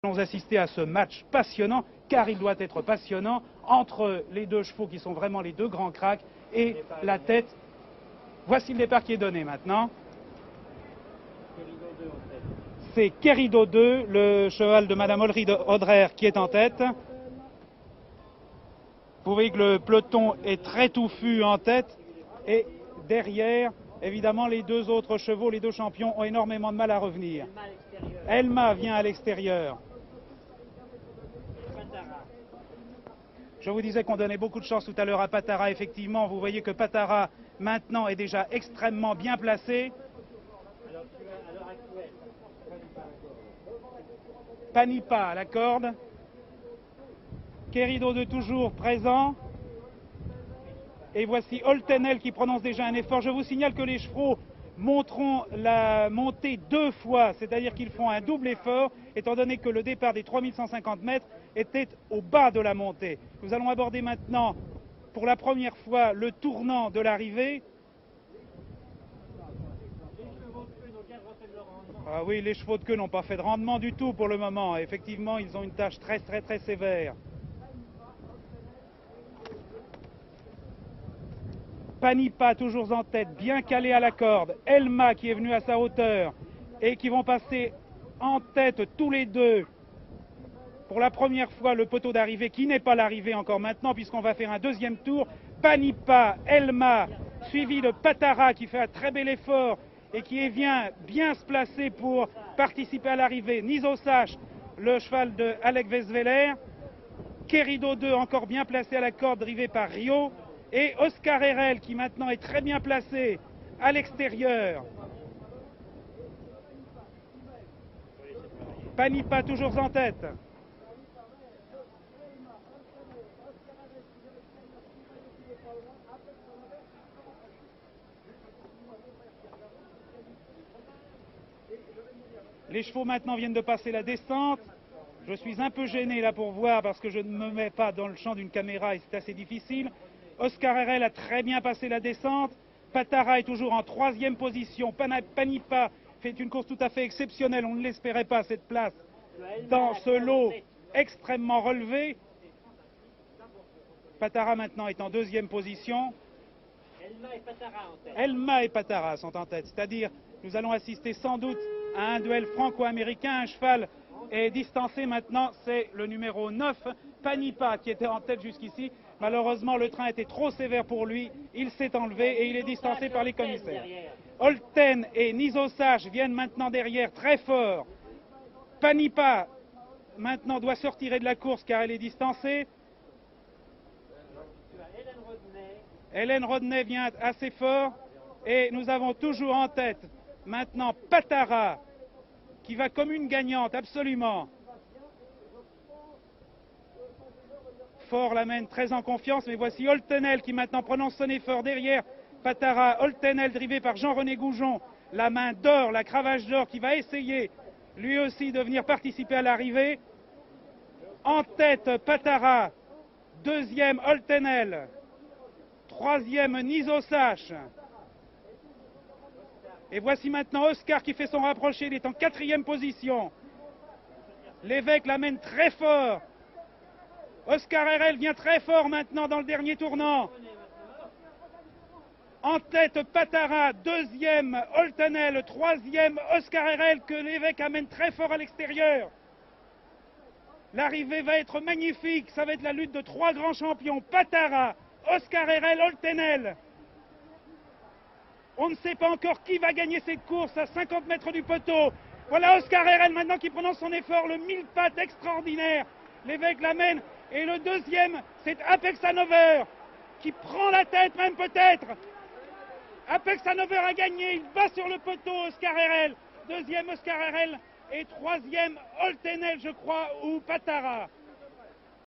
Nous allons assister à ce match passionnant, car il doit être passionnant, entre les deux chevaux qui sont vraiment les deux grands cracks et la tête. Voici le départ qui est donné maintenant. C'est Querido 2, le cheval de Madame Ulrike Odrer qui est en tête. Vous voyez que le peloton est très touffu en tête et derrière, évidemment, les deux autres chevaux, les deux champions, ont énormément de mal à revenir. Elma vient à l'extérieur. Je vous disais qu'on donnait beaucoup de chance tout à l'heure à Patara. Effectivement, vous voyez que Patara, maintenant, est déjà extrêmement bien placé. Panipa à la corde. Querido de toujours présent. Et voici Oltenel qui prononce déjà un effort. Je vous signale que les chevaux monteront la montée deux fois, c'est-à-dire qu'ils font un double effort, étant donné que le départ des 3150 mètres était au bas de la montée. Nous allons aborder maintenant, pour la première fois, le tournant de l'arrivée. Ah oui, les chevaux de queue n'ont pas fait de rendement du tout pour le moment. Effectivement, ils ont une tâche très sévère. Panipa toujours en tête, bien calé à la corde. Elma qui est venue à sa hauteur et qui vont passer en tête tous les deux pour la première fois le poteau d'arrivée qui n'est pas l'arrivée encore maintenant puisqu'on va faire un deuxième tour. Panipa, Elma, suivi de Patara qui fait un très bel effort et qui vient bien se placer pour participer à l'arrivée. Nizosash, le cheval de Alec Vesveler. Querido 2 encore bien placé à la corde, drivé par Rio. Et Oscar Herrel qui maintenant est très bien placé à l'extérieur. Panipa toujours en tête. Les chevaux maintenant viennent de passer la descente. Je suis un peu gêné là pour voir parce que je ne me mets pas dans le champ d'une caméra et c'est assez difficile. Oscar Herrel a très bien passé la descente. Patara est toujours en troisième position. Panipa fait une course tout à fait exceptionnelle. On ne l'espérait pas, cette place, dans ce lot extrêmement relevé. Patara maintenant est en deuxième position. Elma et Patara sont en tête. C'est-à-dire, nous allons assister sans doute à un duel franco-américain. Un cheval est distancé maintenant, c'est le numéro 9, Panipa, qui était en tête jusqu'ici. Malheureusement, le train était trop sévère pour lui. Il s'est enlevé et il est distancé par les commissaires. Olten et Nizosash viennent maintenant derrière très fort. Panipa, maintenant, doit se retirer de la course car elle est distancée. Hélène Rodney vient assez fort. Et nous avons toujours en tête maintenant Patara, qui va comme une gagnante, absolument. Fort l'amène très en confiance, mais voici Oltenel qui maintenant prononce son effort derrière Patara. Oltenel drivé par Jean-René Goujon, la main d'or, la cravache d'or, qui va essayer lui aussi de venir participer à l'arrivée. En tête Patara, deuxième Oltenel, troisième Nizosash. Et voici maintenant Oscar qui fait son rapproché, il est en quatrième position. L'évêque l'amène très fort. Oscar Herrel vient très fort maintenant dans le dernier tournant. En tête Patara, deuxième Oltenel, troisième Oscar Herrel que l'évêque amène très fort à l'extérieur. L'arrivée va être magnifique, ça va être la lutte de trois grands champions, Patara, Oscar Herrel, Oltenel. On ne sait pas encore qui va gagner cette course à 50 mètres du poteau. Voilà Oscar Herrel maintenant qui prononce son effort, le 1000 pattes extraordinaire. L'évêque l'amène. Et le deuxième, c'est Apex Hanover qui prend la tête même peut-être. Apex Hanover a gagné, il bat sur le poteau Oscar Herrel. Deuxième Oscar Herrel et troisième Oltenel je crois ou Patara.